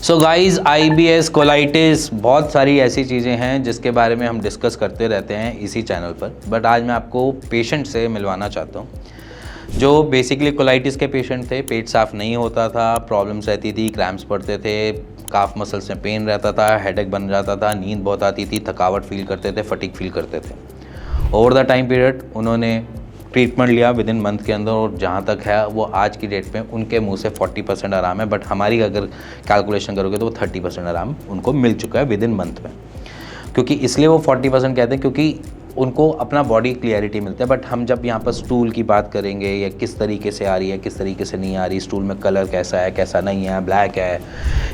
So guys IBS colitis बहुत सारी ऐसी चीज़ें हैं जिसके बारे में हम डिस्कस करते रहते हैं इसी चैनल पर। बट आज मैं आपको पेशेंट से मिलवाना चाहता हूँ जो बेसिकली कोलाइटिस के पेशेंट थे। पेट साफ़ नहीं होता था, प्रॉब्लम्स रहती थी, क्रैम्प्स पड़ते थे, काफ मसल्स में पेन रहता था, हेडेक बन जाता था, नींद बहुत आती थी, थकावट फील करते थे, फटीग फील करते थे। ओवर द टाइम पीरियड उन्होंने ट्रीटमेंट लिया विद इन मंथ के अंदर, और जहाँ तक है वो आज की डेट में उनके मुंह से 40% आराम है। बट हमारी अगर कैलकुलेशन करोगे तो वो 30% आराम उनको मिल चुका है विद इन मंथ में। क्योंकि इसलिए वो 40% कहते हैं क्योंकि उनको अपना बॉडी क्लियरिटी मिलता है। बट हम जब यहाँ पर स्टूल की बात करेंगे या किस तरीके से आ रही है, किस तरीके से नहीं आ रही, स्टूल में कलर कैसा है, कैसा नहीं है, ब्लैक है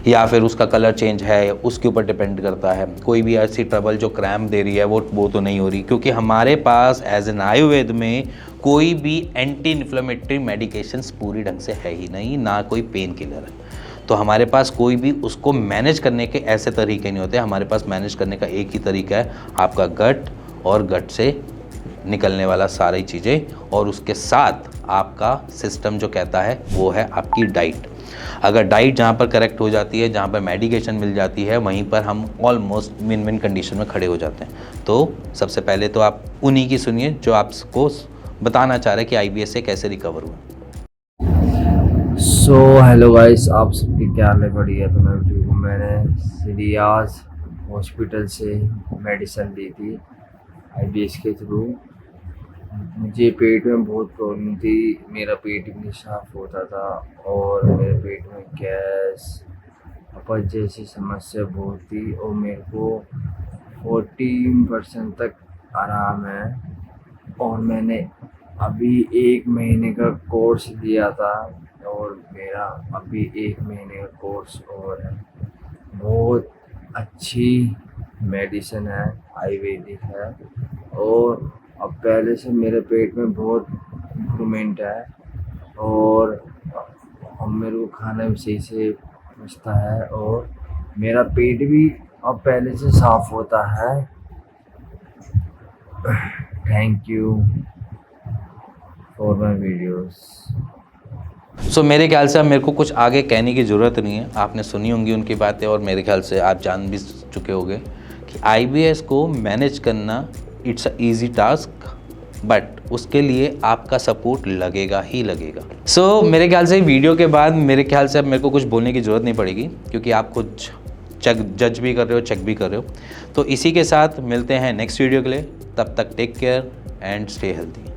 या फिर उसका कलर चेंज है, उसके ऊपर डिपेंड करता है। कोई भी ऐसी ट्रबल जो क्रैम्प दे रही है वो तो नहीं हो रही, क्योंकि हमारे पास एज एन आयुर्वेद में कोई भी एंटी इन्फ्लेमेटरी मेडिकेशंस पूरी ढंग से है ही नहीं, ना कोई पेन किलर है। तो हमारे पास कोई भी उसको मैनेज करने के ऐसे तरीके नहीं होते। हमारे पास मैनेज करने का एक ही तरीका है, आपका गट, और गट से निकलने वाला सारी चीज़ें, और उसके साथ आपका सिस्टम जो कहता है वो है आपकी डाइट। अगर डाइट जहाँ पर करेक्ट हो जाती है, जहाँ पर मेडिकेशन मिल जाती है, वहीं पर हम ऑलमोस्ट विन विन कंडीशन में खड़े हो जाते हैं। तो सबसे पहले तो आप उन्हीं की सुनिए जो आपको बताना चाह रहे हैं कि IBS से कैसे रिकवर हुआ। सो हेलो गाइस, आप सबकी क्या हाल है? बढ़िया। तो मैं ठीक हूँ। मैंने रियाज हॉस्पिटल से मेडिसिन ली थी IBS के थ्रू। मुझे पेट में बहुत प्रॉब्लम थी, मेरा पेट भी नहीं साफ होता था और मेरे पेट में गैस, अपच जैसी समस्या बहुत थी, और मेरे को 14% तक आराम है। और मैंने अभी 1 महीने का कोर्स लिया था, और मेरा अभी 1 महीने का कोर्स और है। बहुत अच्छी मेडिसिन है, आयुर्वेदिक है, और अब पहले से मेरे पेट में बहुत इम्प्रूवमेंट है, और अब मेरे को खाना भी सही से पचता है, और मेरा पेट भी अब पहले से साफ होता है। Thank you for my videos. So मेरे ख्याल से अब मेरे को कुछ आगे कहने की ज़रूरत नहीं है। आपने सुनी होंगी उनकी बातें, और मेरे ख्याल से आप जान भी चुके होंगे कि IBS को मैनेज करना it's a easy task, but उसके लिए आपका सपोर्ट लगेगा ही लगेगा। सो मेरे ख्याल से वीडियो के बाद मेरे ख्याल से अब मेरे को कुछ बोलने की ज़रूरत नहीं पड़ेगी, क्योंकि आप खुद जज भी कर रहे हो, चेक भी कर रहे हो। तो इसी के साथ मिलते हैं नेक्स्ट वीडियो के लिए। तब तक take care and stay healthy.